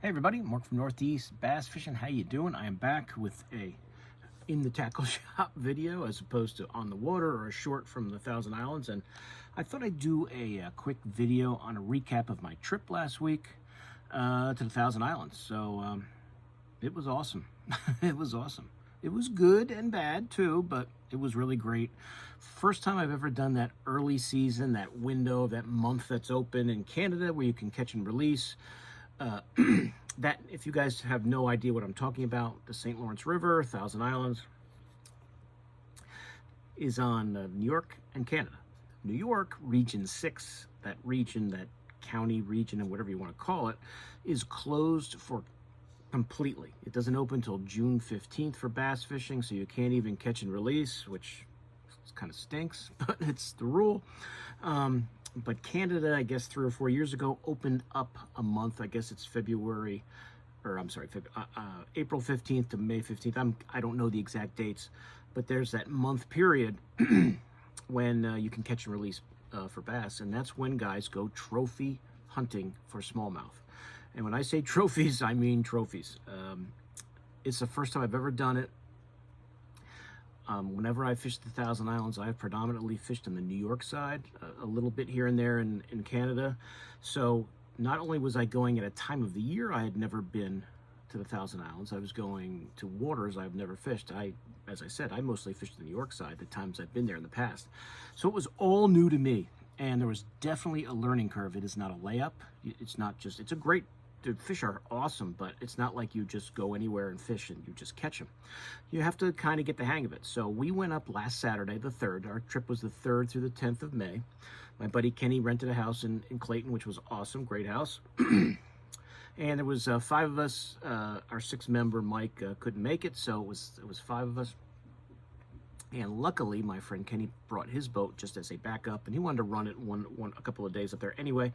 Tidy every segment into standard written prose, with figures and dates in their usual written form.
Hey everybody, Mark from Northeast Bass Fishing. How you doing? I am back with a in the tackle shop video as opposed to on the water or a short from the Thousand Islands. And I thought I'd do a quick video on a recap of my trip last week to the Thousand Islands. So it was awesome. It was awesome. It was good and bad too, but it was really great. First time I've ever done that early season, that window, that month that's open in Canada where you can catch and release. That, if you guys have no idea what I'm talking about, the St. Lawrence River, Thousand Islands, is on New York and Canada. New York, Region 6, that region, that county region, and whatever you want to call it, is closed for completely. It doesn't open until June 15th for bass fishing, so you can't even catch and release, which kind of stinks, but it's the rule. But Canada, I guess 3 or 4 years ago, opened up a month. I guess it's February, or I'm sorry, April 15th to May 15th. I don't know the exact dates, but there's that month period when you can catch and release for bass, and that's when guys go trophy hunting for smallmouth. And when I say trophies, I mean trophies. It's the first time I've ever done it. Whenever I fished the Thousand Islands, I've predominantly fished on the New York side, a little bit here and there in Canada. So not only was I going at a time of the year I had never been to the Thousand Islands, I was going to waters I've never fished. As I said, I mostly fished the New York side the times I've been there in the past. So it was all new to me, and there was definitely a learning curve. It is not a layup. It's not just, it's a great, the fish are awesome, but it's not like you just go anywhere and fish and you just catch them. You have to kind of get the hang of it. So we went up last Saturday, the 3rd. Our trip was the 3rd through the 10th of May. My buddy Kenny rented a house in Clayton, which was awesome, great house. And there was 5 of us. Our 6th member, Mike, couldn't make it, so it was 5 of us. And luckily, my friend Kenny brought his boat just as a backup, and he wanted to run it a couple of days up there anyway.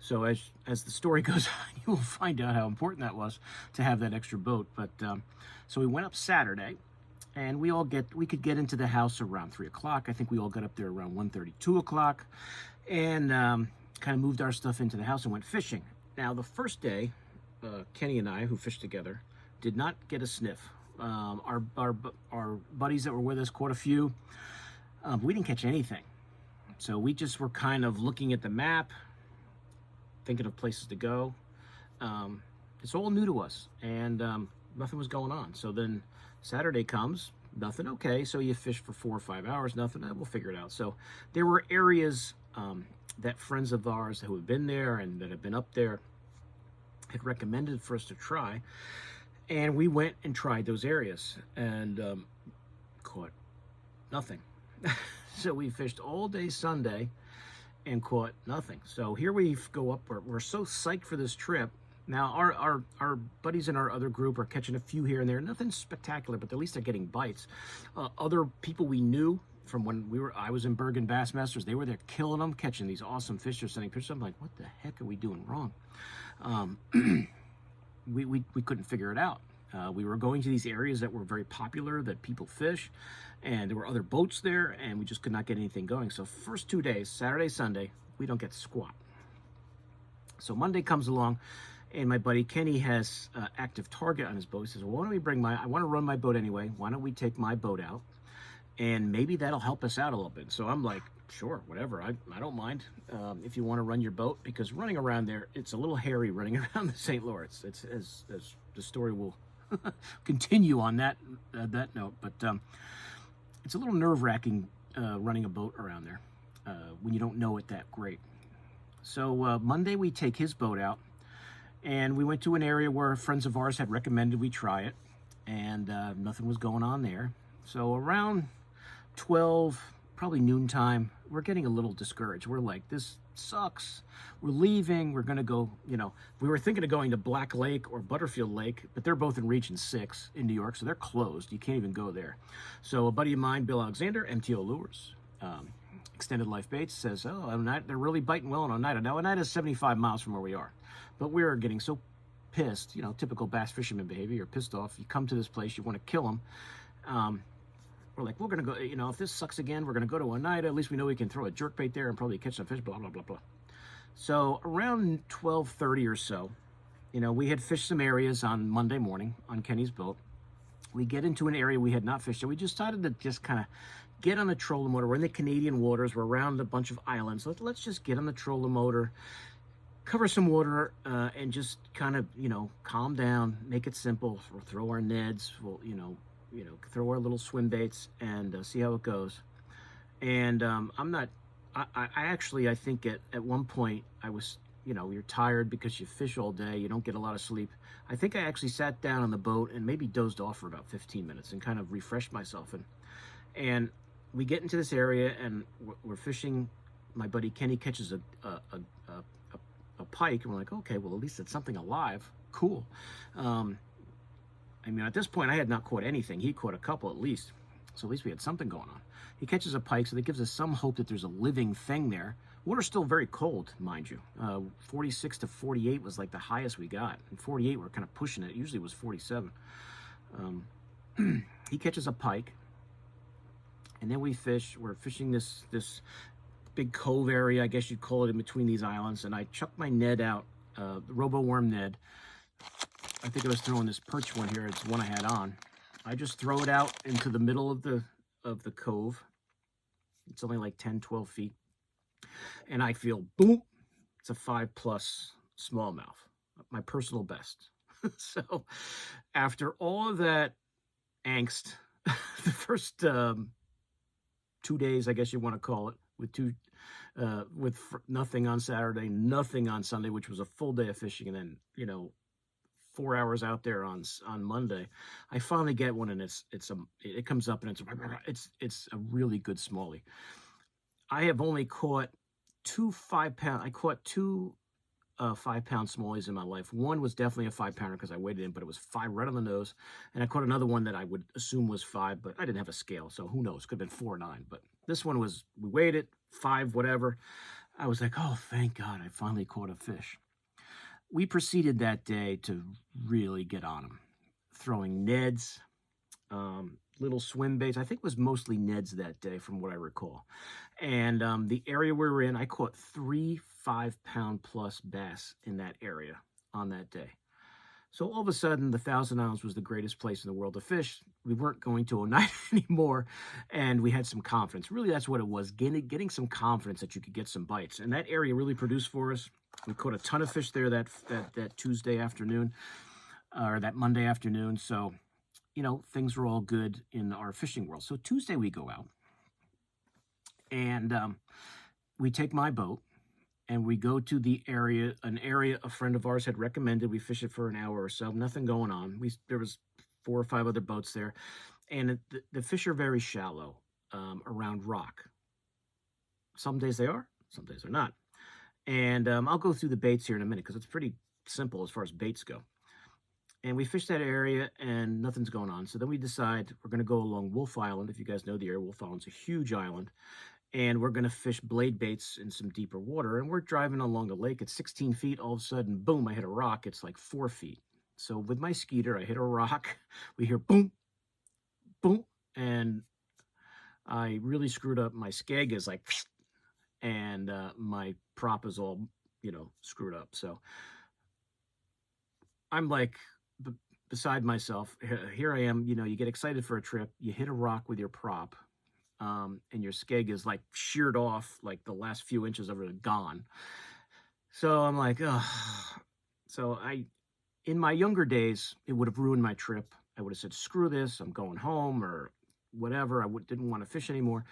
So as the story goes on, you will find out how important that was to have that extra boat. But so we went up Saturday, and we could get into the house around 3 o'clock. I think we all got up there around 1:30, 2 o'clock, and kind of moved our stuff into the house and went fishing. Now the first day, Kenny and I, who fished together, did not get a sniff. Our buddies that were with us caught a few. We didn't catch anything. So we just were kind of looking at the map, thinking of places to go. It's all new to us, and nothing was going on. So then Saturday comes, nothing. Okay, so you fish for 4 or 5 hours, nothing. We'll figure it out. So there were areas that friends of ours who have been there and that have been up there had recommended for us to try. And we went and tried those areas and caught nothing. So we fished all day Sunday and caught nothing. So here we go up. We're so psyched for this trip. Now our buddies in our other group are catching a few here and there. Nothing spectacular, but at least they're getting bites. Other people we knew from when I was in Bergen Bassmasters, they were there killing them, catching these awesome fish. They're sending pictures. I'm like, what the heck are we doing wrong? We couldn't figure it out. We were going to these areas that were very popular, that people fish, and there were other boats there, and we just could not get anything going. So first 2 days, Saturday, Sunday, we don't get squat. So Monday comes along, and my buddy Kenny has active target on his boat. He says, well, why don't we I want to run my boat anyway. Why don't we take my boat out? And maybe that'll help us out a little bit. So I'm like, sure, whatever. I don't mind if you want to run your boat, because running around there, it's a little hairy running around the St. Lawrence. It's as the story will continue on that note, but it's a little nerve-wracking running a boat around there when you don't know it that great. So Monday we take his boat out, and we went to an area where friends of ours had recommended we try it, and nothing was going on there. So around 12, probably noontime, we're getting a little discouraged. We're like, this sucks. We're leaving. We're going to go, we were thinking of going to Black Lake or Butterfield Lake, but they're both in Region 6 in New York, so they're closed. You can't even go there. So a buddy of mine, Bill Alexander, MTO Lures, Extended Life Baits, says, they're really biting well on Oneida. Now, Oneida is 75 miles from where we are, but we're getting so pissed, typical bass fisherman behavior. You're pissed off. You come to this place, you want to kill them. We're like, we're going to go, if this sucks again, we're going to go to Oneida. At least we know we can throw a jerkbait there and probably catch some fish, blah, blah, blah, blah. So around 12:30 or so, You know, we had fished some areas on Monday morning on Kenny's boat. We get into an area we had not fished, so we just decided to just kind of get on the trolling motor. We're in the Canadian waters. We're around a bunch of islands. Let's just get on the trolling motor, cover some water, and just kind of, you know, calm down, make it simple. We'll throw our nets. We'll, throw our little swim baits and see how it goes. And I'm not. I actually, I think at one point I was, you're tired because you fish all day. You don't get a lot of sleep. I think I actually sat down on the boat and maybe dozed off for about 15 minutes and kind of refreshed myself. And we get into this area and we're fishing. My buddy Kenny catches a pike, and we're like, okay, well, at least it's something alive. Cool. I mean, at this point, I had not caught anything. He caught a couple at least. So at least we had something going on. He catches a pike, so that gives us some hope that there's a living thing there. Water's still very cold, mind you. 46 to 48 was like the highest we got. And 48, we're kind of pushing it. Usually it was 47. He catches a pike, and then we fish. We're fishing this big cove area, I guess you'd call it, in between these islands. And I chucked my Ned out, the Robo Worm Ned. I think I was throwing this perch one here. It's the one I had on. I just throw it out into the middle of the cove. It's only like 10, 12 feet. And I feel, boom, it's a 5+ smallmouth, my personal best. So after all of that angst, the first 2 days, I guess you want to call it, with nothing on Saturday, nothing on Sunday, which was a full day of fishing, and then 4 hours out there on Monday, I finally get one, and it comes up, and it's a really good smallie. I have only caught two 5-pound. I caught two 5-pound smallies in my life. One was definitely a 5-pounder because I weighed it in, but it was 5 right on the nose. And I caught another one that I would assume was 5, but I didn't have a scale, so who knows? Could have been 4 or 9. But this one was, we weighed it, 5, whatever. I was like, oh, thank God, I finally caught a fish. We proceeded that day to really get on them, throwing Neds, little swim baits. I think it was mostly Neds that day from what I recall. And the area we were in, I caught 3 5-pound plus bass in that area on that day. So all of a sudden, the Thousand Islands was the greatest place in the world to fish. We weren't going to Oneida anymore, and we had some confidence. Really, that's what it was, getting some confidence that you could get some bites. And that area really produced for us. We caught a ton of fish there that Tuesday afternoon, or that Monday afternoon. So, things were all good in our fishing world. So Tuesday we go out, and we take my boat, and we go to an area a friend of ours had recommended. We fish it for an hour or so, nothing going on. There was 4 or 5 other boats there, and the fish are very shallow, around rock. Some days they are, some days they're not. And I'll go through the baits here in a minute because it's pretty simple as far as baits go. And we fish that area and nothing's going on. So then we decide we're going to go along Wolf Island. If you guys know the area, Wolf Island's a huge island. And we're going to fish blade baits in some deeper water. And we're driving along the lake at 16 feet. All of a sudden, boom, I hit a rock. It's like 4 feet. So with my skeeter, I hit a rock. We hear boom, boom. And I really screwed up. My skeg is like, and my prop is all, screwed up. So I'm like beside myself. Here I am, you get excited for a trip. You hit a rock with your prop. And your skeg is like sheared off, like the last few inches of it gone. So I'm like, oh. So in my younger days, it would have ruined my trip. I would have said, screw this, I'm going home or whatever. I didn't want to fish anymore.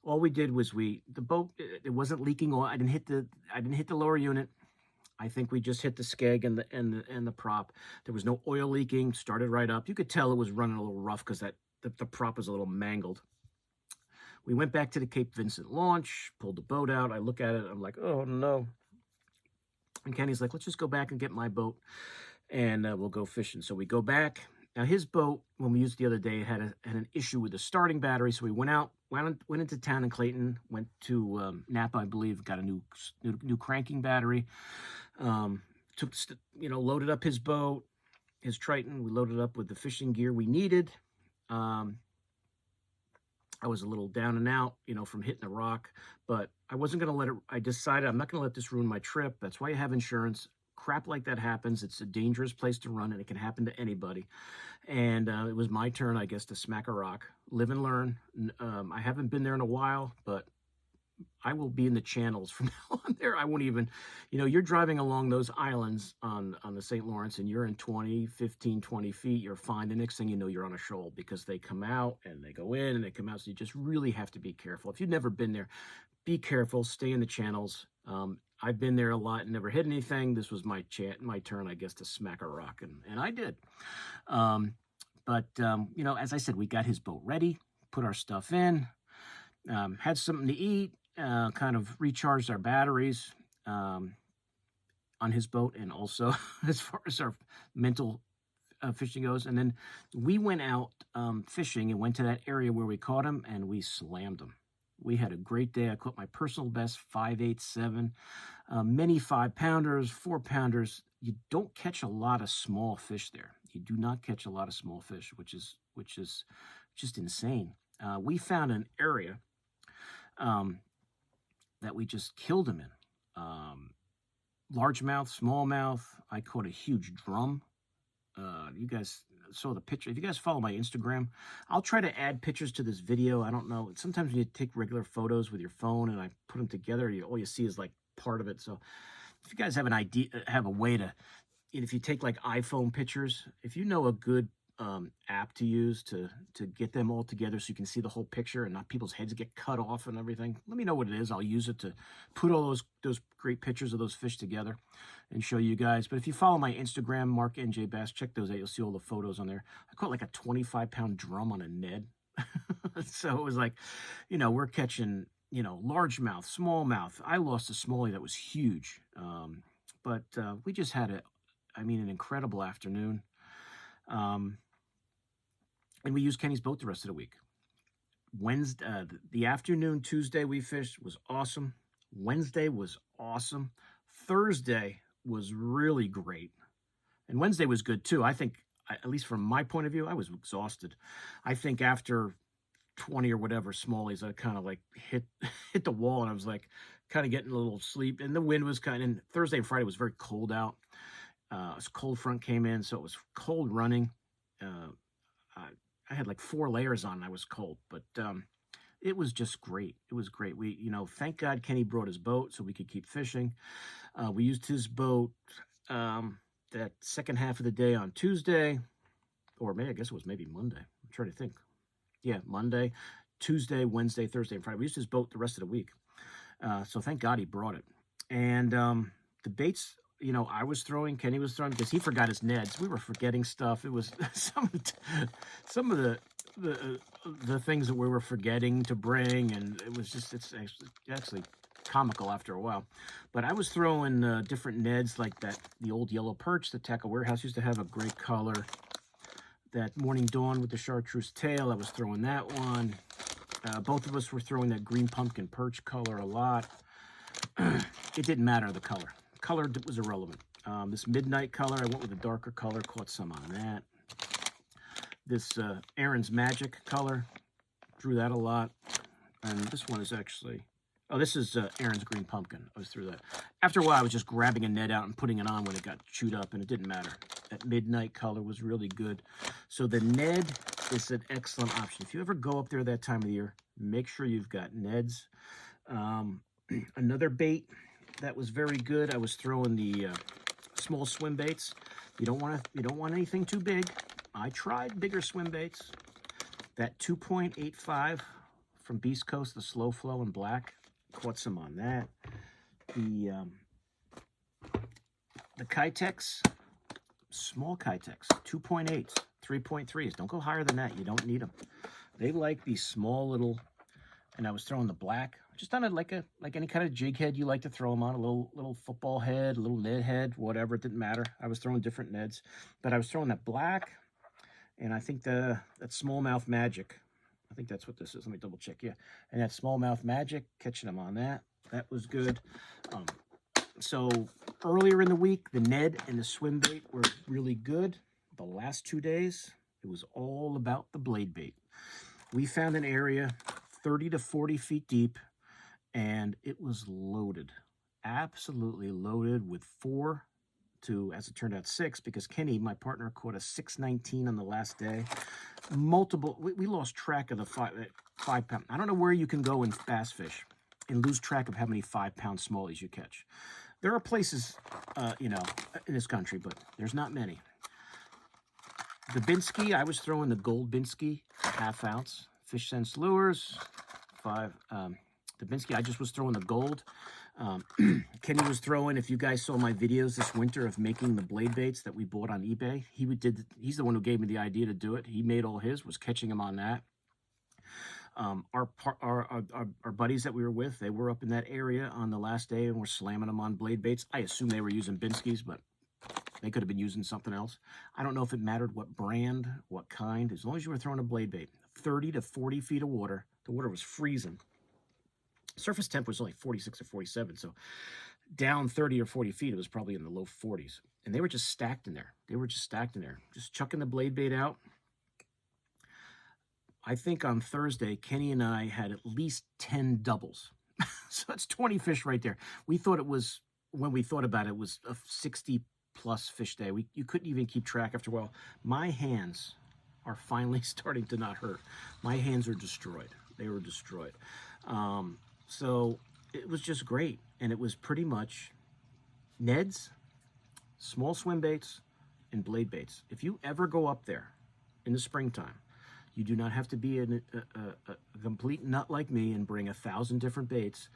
All we did was the boat, it wasn't leaking oil. I didn't hit the lower unit. I think we just hit the skeg and the prop. There was no oil leaking, started right up. You could tell it was running a little rough because the prop was a little mangled. We went back to the Cape Vincent launch, pulled the boat out. I look at it, I'm like, oh no. And Kenny's like, let's just go back and get my boat and we'll go fishing. So we go back. Now his boat, when we used it the other day, had an issue with the starting battery. So we went out, went into town in Clayton, went to Napa, I believe, got a new cranking battery. Loaded up his boat, his Triton. We loaded up with the fishing gear we needed. I was a little down and out, from hitting a rock, but I wasn't going to let it. I decided I'm not going to let this ruin my trip. That's why you have insurance. crap like that happens. It's a dangerous place to run, and it can happen to anybody. And it was my turn, I guess, to smack a rock. Live and learn. I haven't been there in a while, but I will be in the channels from now on there. I won't even, you're driving along those islands on the St. Lawrence, and you're in 20 feet, you're fine. The next thing you know, you're on a shoal, because they come out and they go in and they come out. So you just really have to be careful. If you've never been there, be careful, stay in the channels. I've been there a lot and never hit anything. This was my turn, I guess, to smack a rock, and I did. As I said, we got his boat ready, put our stuff in, had something to eat, kind of recharged our batteries on his boat, and also as far as our mental fishing goes. And then we went out fishing and went to that area where we caught him, and we slammed him. We had a great day. I caught my personal best 5.87, many 5-pounders, 4-pounders. You don't catch a lot of small fish there. You do not catch a lot of small fish, which is just insane. We found an area that we just killed him in. Largemouth, smallmouth. I caught a huge drum. You guys saw the picture. If you guys follow my Instagram, I'll try to add pictures to this video. I don't know. Sometimes when you take regular photos with your phone and I put them together, all you see is like part of it. So if you guys have an idea, have a way to, if you take like iPhone pictures, if you know a good app to use to get them all together so you can see the whole picture and not people's heads get cut off and everything, let me know what it is. I'll use it to put all those great pictures of those fish together and show you guys. But if you follow my Instagram, Mark NJ Bass, check those out. You'll see all the photos on there. I caught like a 25-pound drum on a Ned. So it was like, we're catching, largemouth, smallmouth. I lost a smallie that was huge. But we just had an incredible afternoon. And we used Kenny's boat the rest of the week. Wednesday, the afternoon, Tuesday we fished was awesome. Wednesday was awesome. Thursday was really great. And Wednesday was good too. I think, at least from my point of view, I was exhausted. I think after 20 or whatever smallies, I kind of like hit the wall, and I was like kind of getting a little sleep. And the wind was and Thursday and Friday was very cold out. A cold front came in, so it was cold running. I had like 4 layers on and I was cold, but it was just great. It was great. We, thank God Kenny brought his boat so we could keep fishing. We used his boat that second half of the day on Tuesday, or I guess it was maybe Monday. I'm trying to think. Yeah, Monday, Tuesday, Wednesday, Thursday, and Friday. We used his boat the rest of the week. So thank God he brought it. And the baits, I was throwing, Kenny was throwing, because he forgot his nets. We were forgetting stuff. It was some of the things that we were forgetting to bring, and it was just, it's actually comical after a while. But I was throwing different neds like that. The old yellow perch, the Tackle Warehouse used to have a great color. That Morning Dawn with the chartreuse tail, I was throwing that one. Both of us were throwing that green pumpkin perch color a lot. It didn't matter the color. Color was irrelevant. This midnight color, I went with a darker color, caught some on that. This Aaron's Magic color, drew that a lot. And this one is actually, this is Aaron's Green Pumpkin. I was through that. After a while, I was just grabbing a net out and putting it on when it got chewed up, and it didn't matter. That midnight color was really good. So the Ned is an excellent option. If you ever go up there that time of the year, make sure you've got Neds. Another bait that was very good, I was throwing the small swim baits. You don't want anything too big. I tried bigger swim baits. That 2.85 from Beast Coast, the Slow Flow in black, caught some on that. The Kitex, small Kitex, 2.8s, 3.3s. Don't go higher than that. You don't need them. They like these small little, and I was throwing the black, just on it like any kind of jig head you like to throw them on, a little football head, a little Ned head, whatever, it didn't matter. I was throwing different Neds, but I was throwing that black, and I think that Smallmouth Magic, I think that's what this is. Let me double check, yeah. And that Smallmouth Magic, catching them on that. That was good. So earlier in the week, the Ned and the swim bait were really good. The last 2 days, it was all about the blade bait. We found an area 30 to 40 feet deep, and it was loaded, absolutely loaded with 4 to, as it turned out, 6, because Kenny, my partner, caught a 619 on the last day. We lost track of the 5-pound. I don't know where you can go in bass fish and lose track of how many 5-pound smallies you catch. There are places, in this country, but there's not many. The Binsky, I was throwing the gold Binsky, ½ ounce. Fish Sense Lures, 5. The Binsky, I just was throwing the gold. Kenny was throwing, if you guys saw my videos this winter of making the blade baits that we bought on eBay, he's the one who gave me the idea to do it. He made all his, was catching them on that. Our buddies that we were with, they were up in that area on the last day and were slamming them on blade baits. I assume they were using Binskys, but they could have been using something else. I don't know if it mattered what brand, what kind, as long as you were throwing a blade bait. 30 to 40 feet of water. The water was freezing. Surface temp was only 46 or 47, so down 30 or 40 feet, it was probably in the low 40s. And they were just stacked in there. Just chucking the blade bait out. I think on Thursday, Kenny and I had at least 10 doubles. So that's 20 fish right there. We thought it was, when we thought about it, it was a 60-plus fish day. You couldn't even keep track after a while. My hands are finally starting to not hurt. My hands are destroyed. They were destroyed. So it was just great. And it was pretty much Neds, small swim baits, and blade baits. If you ever go up there in the springtime, you do not have to be a complete nut like me and bring 1,000 different baits.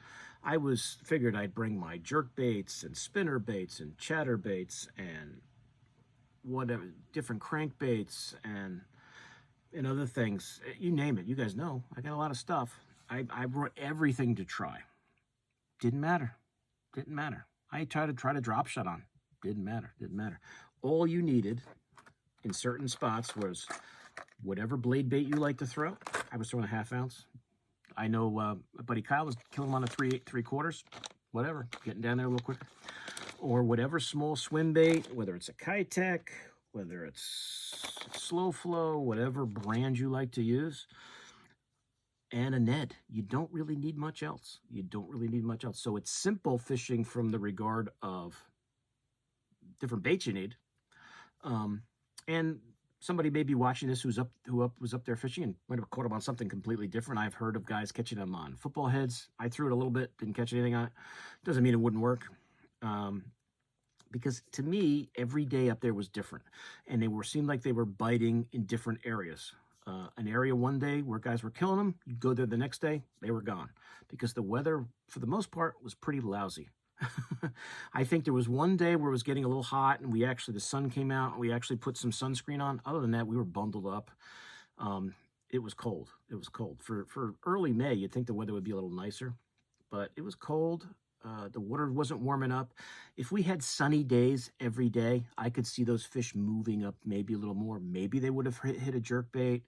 I figured I'd bring my jerk baits and spinner baits and chatter baits and whatever, different crank baits and other things. You name it. You guys know. I got a lot of stuff. I brought everything to try. Didn't matter. I tried to drop shot on. Didn't matter. All you needed in certain spots was whatever blade bait you like to throw. I was throwing a ½ ounce. I know my buddy Kyle was killing them on a 3/4. Whatever. Getting down there a little quicker. Or whatever small swim bait, whether it's a Kitech, whether it's slow flow, whatever brand you like to use. And a Ned. You don't really need much else. So it's simple fishing from the regard of different baits you need. And somebody may be watching this who was up there fishing and might have caught them on something completely different. I've heard of guys catching them on football heads. I threw it a little bit, didn't catch anything on it. Doesn't mean it wouldn't work. Because to me, every day up there was different. And seemed like they were biting in different areas. An area one day where guys were killing them, you'd go there the next day, they were gone. Because the weather, for the most part, was pretty lousy. I think there was one day where it was getting a little hot and the sun came out and we actually put some sunscreen on. Other than that, we were bundled up. It was cold. For early May, you'd think the weather would be a little nicer, but it was cold. The water wasn't warming up. If we had sunny days every day, I could see those fish moving up maybe a little more. Maybe they would have hit a jerk bait.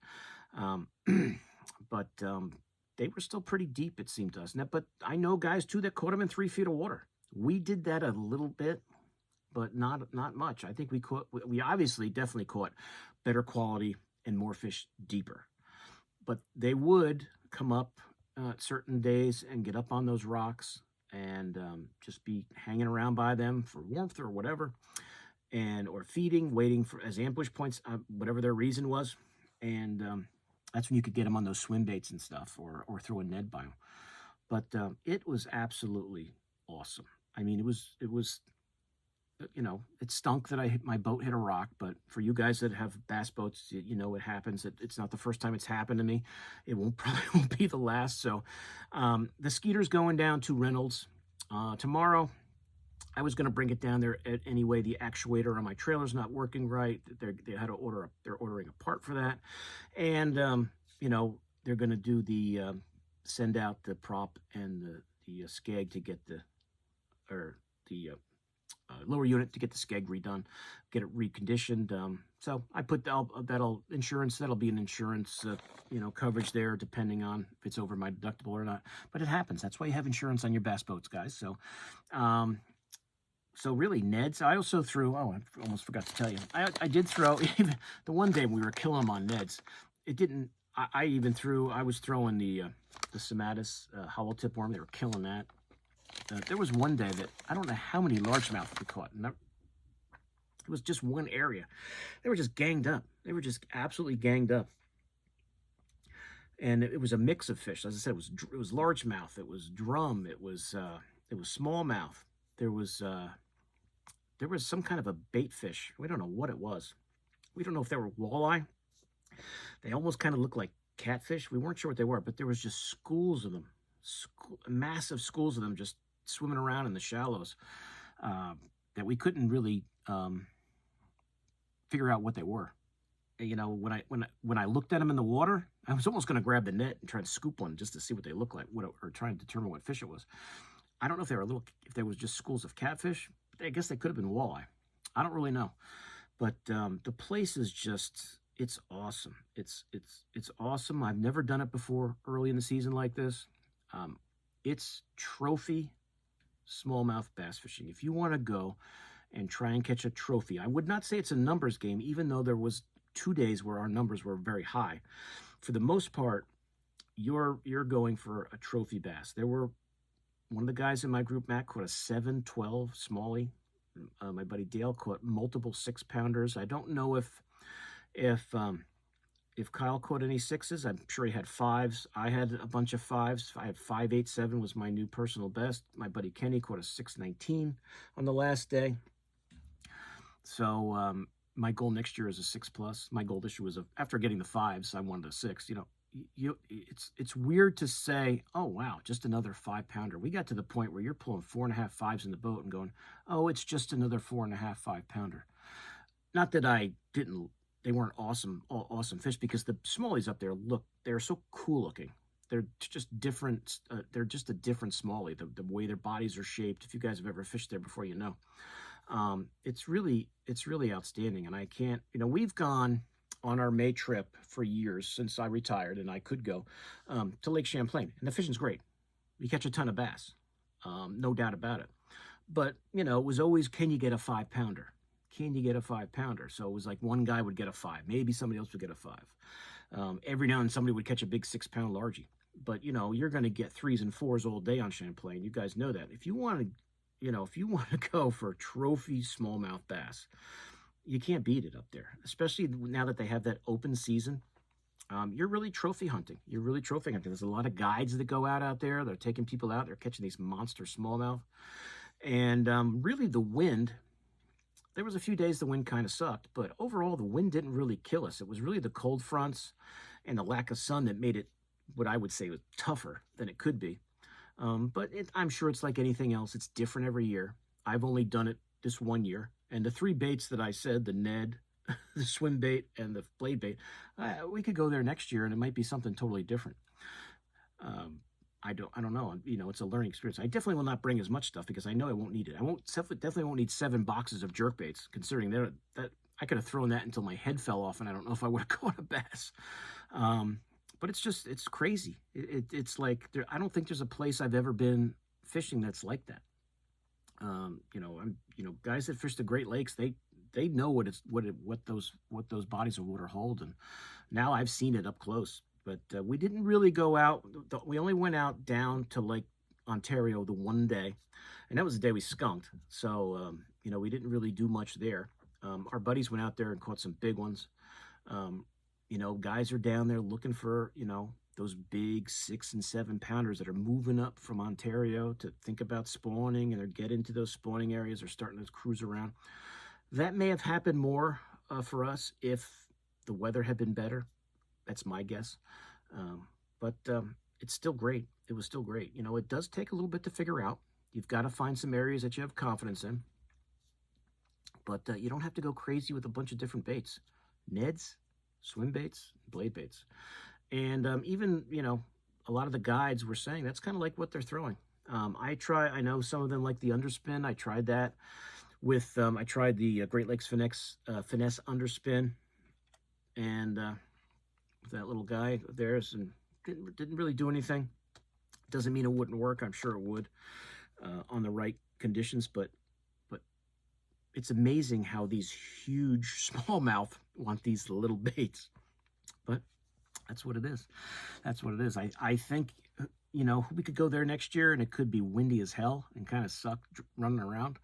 But they were still pretty deep, it seemed to us. But I know guys, too, that caught them in 3 feet of water. We did that a little bit, but not much. I think we obviously definitely caught better quality and more fish deeper. But they would come up certain days and get up on those rocks and just be hanging around by them for warmth or whatever, or feeding, waiting as ambush points, whatever their reason was. And that's when you could get them on those swim baits and stuff, or throw a Ned by them. But it was absolutely awesome. I mean, it was, it stunk that my boat hit a rock, but for you guys that have bass boats, it happens. It's not the first time it's happened to me. It probably won't be the last. So the Skeeter's going down to Reynolds tomorrow. I was going to bring it down there anyway. The actuator on my trailer's not working right. They're ordering a part for that. And, they're going to do send out the prop and the skeg to get the lower unit to get the skeg redone, get it reconditioned. So I put that'll be an insurance, coverage there, depending on if it's over my deductible or not. But it happens. That's why you have insurance on your bass boats, guys. So, so really, Neds. I also threw. Oh, I almost forgot to tell you. I did throw even the one day when we were killing them on Neds. It didn't. I was throwing the Sematis hollow tip worm. They were killing that. There was one day that I don't know how many largemouth we caught. It was just one area. They were just ganged up. They were just absolutely ganged up. And it was a mix of fish. As I said, it was largemouth, it was drum, it was smallmouth. There was there was some kind of a bait fish. We don't know what it was. We don't know if they were walleye. They almost kind of looked like catfish. We weren't sure what they were, but there was just schools of them, massive schools of them, just swimming around in the shallows that we couldn't really figure out what they were. You know, when I looked at them in the water, I was almost going to grab the net and try to scoop one just to see what they look like, or try and determine what fish it was. I don't know if they were if there was just schools of catfish. I guess they could have been walleye. I don't really know, but the place is just, it's awesome. It's awesome. I've never done it before early in the season like this. It's trophy smallmouth bass fishing. If you want to go and try and catch a trophy, I would not say it's a numbers game, even though there was 2 days where our numbers were very high. For the most part, you're going for a trophy bass. There were one of the guys in my group, Matt, caught a 7-12 smallie. My buddy Dale caught multiple 6-pounders. I don't know if Kyle caught any 6s. I'm sure he had 5s. I had a bunch of 5s. I had 5.87 was my new personal best. My buddy Kenny caught a 6.19 on the last day. So my goal next year is a 6+. My goal this year was after getting the 5s, I wanted a 6. It's weird to say, oh wow, just another 5-pounder. We got to the point where you're pulling 4.5 5s in the boat and going, oh, it's just another 4.5 5-pounder. Not that they weren't awesome fish, because the smallies up there, they're so cool looking. They're just different. They're just a different smallie. The way their bodies are shaped. If you guys have ever fished there before, you know. It's really outstanding. And I can't, we've gone on our May trip for years since I retired and I could go to Lake Champlain, and the fishing's great. You catch a ton of bass, no doubt about it. But it was always, can you get a 5-pounder? Can you get a 5-pounder? So it was like one guy would get a 5, maybe somebody else would get a 5. Every now and then somebody would catch a big 6-pound largie. But you're going to get 3s and 4s all day on Champlain. You guys know that. If you want to go for a trophy smallmouth bass, you can't beat it up there, especially now that they have that open season. You're really trophy hunting. There's a lot of guides that go out there. They're taking people out. They're catching these monster smallmouth. And really the wind, there was a few days the wind kind of sucked, but overall the wind didn't really kill us. It was really the cold fronts and the lack of sun that made it what I would say was tougher than it could be. But I'm sure it's like anything else. It's different every year. I've only done it this one year. And the 3 baits that I said, the Ned, the swim bait, and the blade bait, we could go there next year and it might be something totally different. I don't know. It's a learning experience. I definitely will not bring as much stuff because I know I won't need it. Definitely won't need 7 boxes of jerk baits, considering that I could have thrown that until my head fell off and I don't know if I would have caught a bass. But it's crazy. It's like, I don't think there's a place I've ever been fishing that's like that. Guys that fish the Great Lakes, they know what those bodies of water hold, and now I've seen it up close. But we didn't really go out. We only went out down to Lake Ontario the one day, and that was the day we skunked. So we didn't really do much there. Our buddies went out there and caught some big ones. Guys are down there looking for those big 6 and 7-pounders that are moving up from Ontario to think about spawning, and they're getting into those spawning areas. They're starting to cruise around. That may have happened more for us if the weather had been better. That's my guess. But it's still great. It was still great. It does take a little bit to figure out. You've got to find some areas that you have confidence in. But you don't have to go crazy with a bunch of different baits. Neds, swim baits, blade baits. And even, a lot of the guides were saying that's kind of like what they're throwing. I know some of them like the underspin. I tried that with, I tried the Great Lakes Finesse underspin. And that little guy of theirs, and didn't really do anything. Doesn't mean it wouldn't work. I'm sure it would on the right conditions, but it's amazing how these huge smallmouth want these little baits. But that's what it is. I think, we could go there next year and it could be windy as hell and kind of suck running around.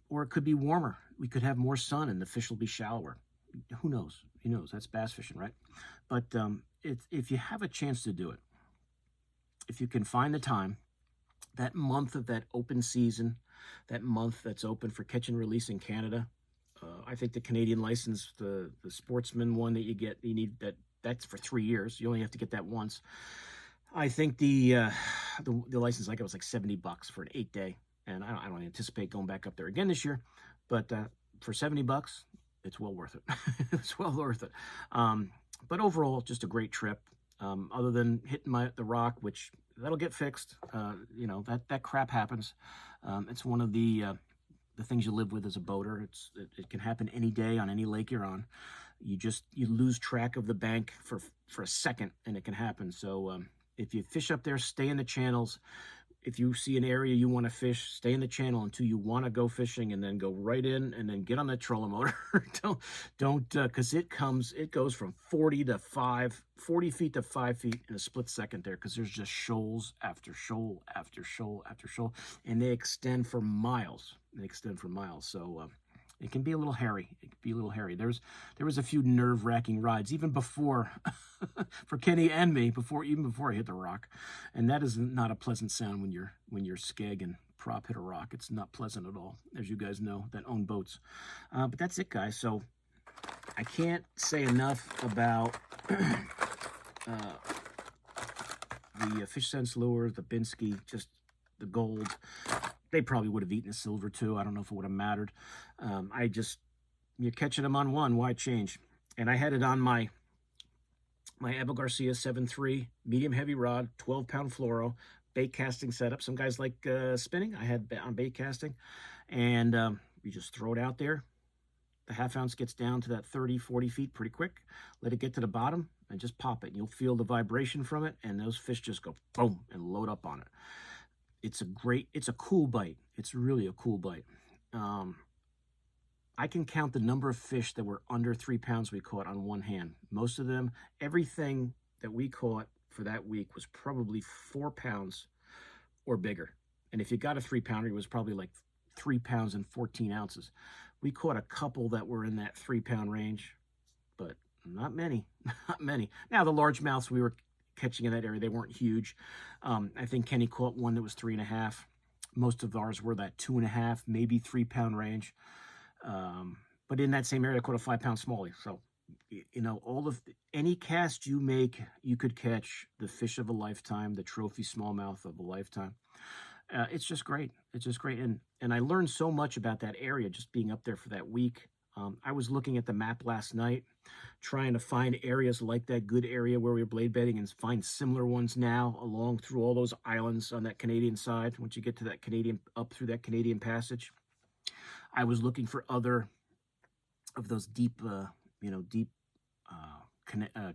Or it could be warmer. we could have more sun and the fish will be shallower. Who knows? Who knows? That's bass fishing, right? But if you have a chance to do it, if you can find the time, that month of that open season, that month that's open for catch and release in Canada, I think the Canadian license, the sportsman one that you get, you need that's for 3 years. You only have to get that once. I think the license I got was like $70 for an 8-day, and I don't anticipate going back up there again this year, but for $70, it's well worth it. It's well worth it. But overall, just a great trip. Other than hitting the rock, which that'll get fixed. You know, that crap happens. It's one of the things you live with as a boater. It can happen any day on any lake you're on. You lose track of the bank for a second, and it can happen. So if you fish up there, stay in the channels. If you see an area you want to fish, stay in the channel until you want to go fishing, and then go right in, and then get on that trolling motor. don't, because it goes from 40 feet to 5 feet in a split second there, because there's just shoals after shoal after shoal after shoal, and they extend for miles. So it can be a little hairy. There was a few nerve-wracking rides even before for Kenny and me even before I hit the rock, and that is not a pleasant sound when your skeg and prop hit a rock. It's not pleasant at all, as you guys know that own boats. But that's it, guys. So I can't say enough about the Fish Sense lure, the Binsky, just the gold. They probably would have eaten the silver too. I don't know if it would have mattered. You're catching them on one, why change? And I had it on my Eva Garcia 7.3 medium heavy rod, 12-pound fluoro, bait casting setup. Some guys like spinning. I had on bait casting, and you just throw it out there. The half ounce gets down to that 30, 40 feet pretty quick. Let it get to the bottom and just pop it. You'll feel the vibration from it, and those fish just go boom and load up on it. It's a cool bite. It's really a cool bite. I can count the number of fish that were under 3 pounds we caught on one hand. Most of them, everything that we caught for that week was probably 4 pounds or bigger. And if you got a 3-pounder, it was probably like 3 pounds and 14 ounces. We caught a couple that were in that 3-pound range, but not many, not many. Now, the largemouths we were catching in that area, they weren't huge. I think Kenny caught one that was 3.5. Most of ours were that 2.5, maybe 3-pound range. But in that same area, I caught a 5-pound smallie. So, you know, any cast you make, you could catch the fish of a lifetime, the trophy smallmouth of a lifetime. It's just great. It's just great. And I learned so much about that area just being up there for that week. I was looking at the map last night, trying to find areas like that good area where we were blade bedding, and find similar ones now along through all those islands on that Canadian side. Once you get to that up through that Canadian passage, I was looking for other of those deep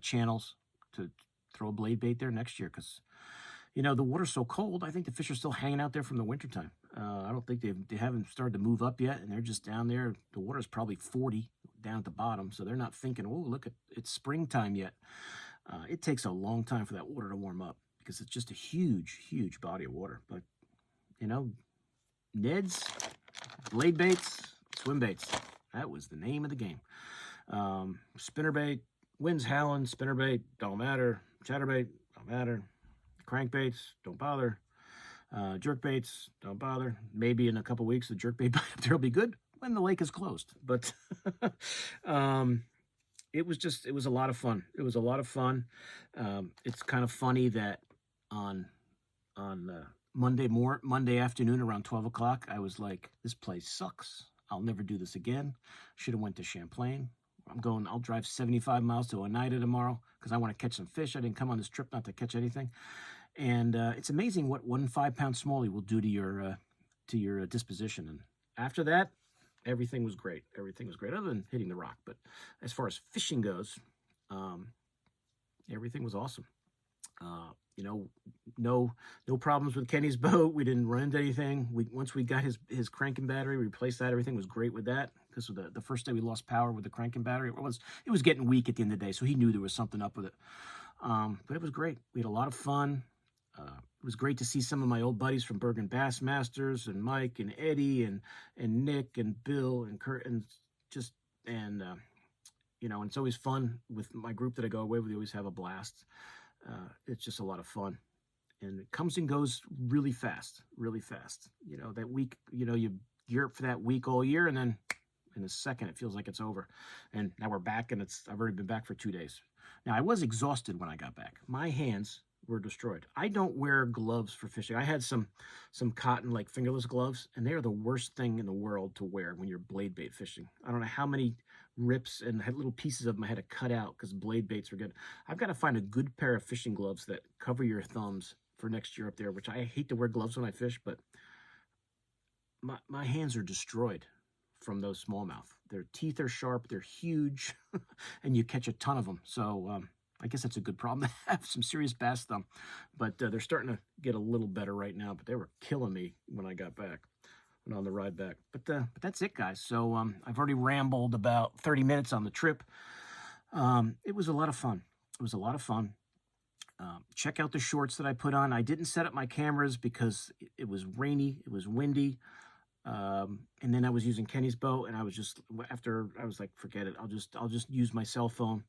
channels to throw a blade bait there next year, because you know, the water's so cold. I think the fish are still hanging out there from the wintertime. I don't think they haven't started to move up yet, and they're just down there. The water's probably 40 down at the bottom, so they're not thinking, oh, look, it's springtime yet. It takes a long time for that water to warm up, because it's just a huge, huge body of water. But, you know, Ned's, blade baits, swim baits. That was the name of the game. Spinnerbait, wind's howling, spinnerbait, don't matter. Chatterbait, don't matter. Crankbaits, don't bother. Jerkbaits, don't bother. Maybe in a couple weeks, the jerkbait bite up there will be good when the lake is closed. But it was a lot of fun. It was a lot of fun. It's kind of funny that on Monday afternoon around 12 o'clock, I was like, this place sucks. I'll never do this again. Should have went to Champlain. I'll drive 75 miles to Oneida tomorrow because I want to catch some fish. I didn't come on this trip not to catch anything. And it's amazing what one 5-pound smallie will do to your disposition. And after that, everything was great. Everything was great, other than hitting the rock. But as far as fishing goes, everything was awesome. You know, no problems with Kenny's boat. We didn't run into anything. Once we got his cranking battery, we replaced that. Everything was great with that, because the first day we lost power with the cranking battery, it was getting weak at the end of the day, so he knew there was something up with it. But it was great. We had a lot of fun. It was great to see some of my old buddies from Bergen Bassmasters, and Mike and Eddie and Nick and Bill and Kurt, and just and you know, and it's always fun with my group that I go away with. We always have a blast. It's just a lot of fun, and it comes and goes really fast, really fast. You know, that week, you know, you gear up for that week all year, and then in a second it feels like it's over. And now we're back, and I've already been back for 2 days. Now, I was exhausted when I got back. My hands were destroyed. I don't wear gloves for fishing. I had some cotton, like fingerless gloves, and they are the worst thing in the world to wear when you're blade bait fishing. I don't know how many rips and had little pieces of them I had to cut out because blade baits were good. I've got to find a good pair of fishing gloves that cover your thumbs for next year up there, which I hate to wear gloves when I fish, but my hands are destroyed from those smallmouth. Their teeth are sharp, they're huge, and you catch a ton of them. So I guess that's a good problem to have, some serious bass thumb. But they're starting to get a little better right now, but they were killing me when I got back, when on the ride back. But that's it, guys. So I've already rambled about 30 minutes on the trip. It was a lot of fun. It was a lot of fun. Check out the shorts that I put on. I didn't set up my cameras because it was rainy, it was windy. And then I was using Kenny's boat, and I was just, after I was like, forget it. I'll just use my cell phone.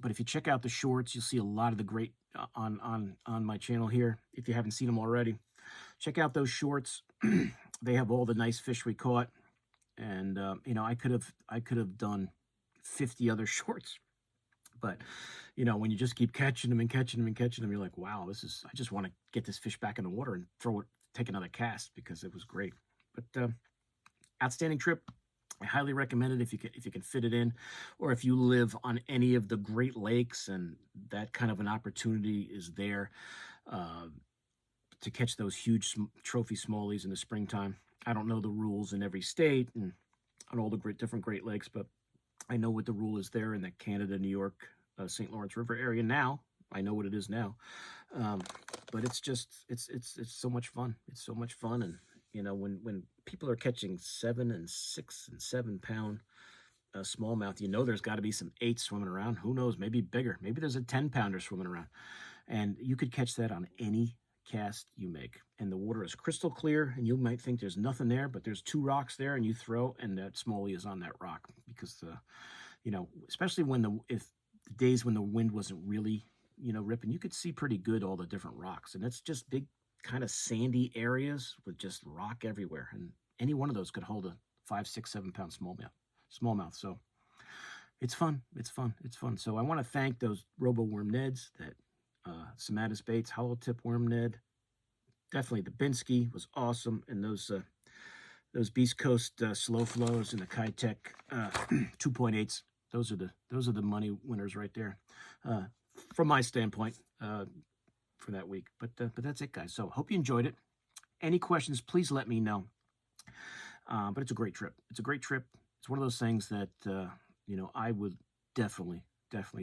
But if you check out the shorts, you'll see a lot of the great on my channel here. If you haven't seen them already, check out those shorts. They have all the nice fish we caught, and you know, I could have done 50 other shorts, but you know, when you just keep catching them and catching them and catching them, you're like, wow, I just want to get this fish back in the water and take another cast, because it was great. But outstanding trip. I highly recommend it if you can fit it in, or if you live on any of the Great Lakes and that kind of an opportunity is there to catch those huge trophy smallies in the springtime. I don't know the rules in every state and on all the different Great Lakes, but I know what the rule is there in the Canada, New York, St. Lawrence River area now. I know what it is now, but it's so much fun. It's so much fun, and you know, when people are catching 7 and 6 and 7 pound smallmouth, you know, there's got to be some 8 swimming around. Who knows? Maybe bigger. Maybe there's a 10-pounder swimming around, and you could catch that on any cast you make. And the water is crystal clear, and you might think there's nothing there, but there's 2 rocks there, and you throw, and that smallie is on that rock, because you know, especially if the days when the wind wasn't really, you know, ripping, you could see pretty good all the different rocks, and it's just big kind of sandy areas with just rock everywhere, and any one of those could hold a 5, 6, 7 pound smallmouth. So it's fun. So I want to thank those Robo Worm Neds, that Sematis Baits Hollow Tip Worm Ned, definitely the Binsky was awesome, and those Beast Coast slow flows and the Kitech 2.8s. Those are the money winners right there, from my standpoint, for that week. But that's it, guys. So hope you enjoyed it. Any questions, please let me know. But it's a great trip. It's a great trip. It's one of those things that you know, I would definitely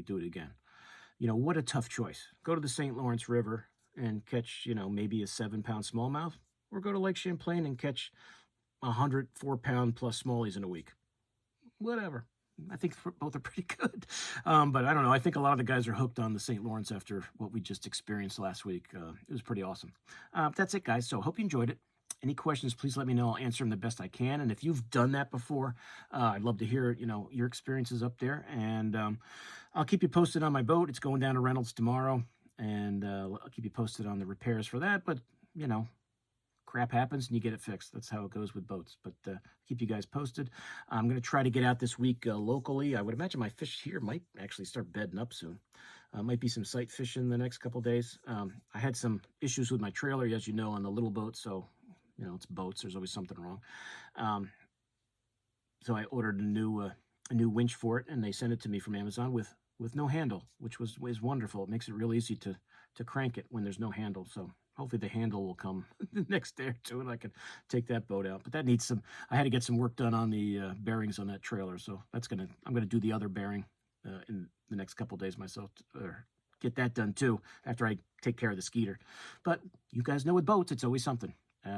do it again. You know, what a tough choice. Go to the St. Lawrence River and catch, you know, maybe a 7 pound smallmouth, or go to Lake Champlain and catch 100 4-pound plus smallies in a week. Whatever. I think both are pretty good. But I don't know. I think a lot of the guys are hooked on the St. Lawrence after what we just experienced last week. It was pretty awesome. That's it, guys. So hope you enjoyed it. Any questions, please let me know. I'll answer them the best I can. And if you've done that before, I'd love to hear, you know, your experiences up there. And I'll keep you posted on my boat. It's going down to Reynolds tomorrow. And I'll keep you posted on the repairs for that. But, you know, crap happens and you get it fixed. That's how it goes with boats. But keep you guys posted. I'm going to try to get out this week locally. I would imagine my fish here might actually start bedding up soon. Might be some sight fishing the next couple days. I had some issues with my trailer, as you know, on the little boat. So, you know, it's boats. There's always something wrong. So I ordered a new winch for it, and they sent it to me from Amazon with no handle, which was wonderful. It makes it real easy to crank it when there's no handle. So hopefully the handle will come the next day or two, and I can take that boat out. But that needs I had to get some work done on the bearings on that trailer. So I'm gonna do the other bearing in the next couple days myself, or get that done too after I take care of the Skeeter. But you guys know with boats, it's always something.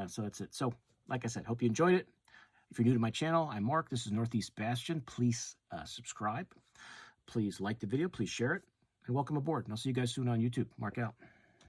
So that's it. So like I said, hope you enjoyed it. If you're new to my channel, I'm Mark. This is Northeast Bastion. Please subscribe. Please like the video. Please share it. And welcome aboard. And I'll see you guys soon on YouTube. Mark out.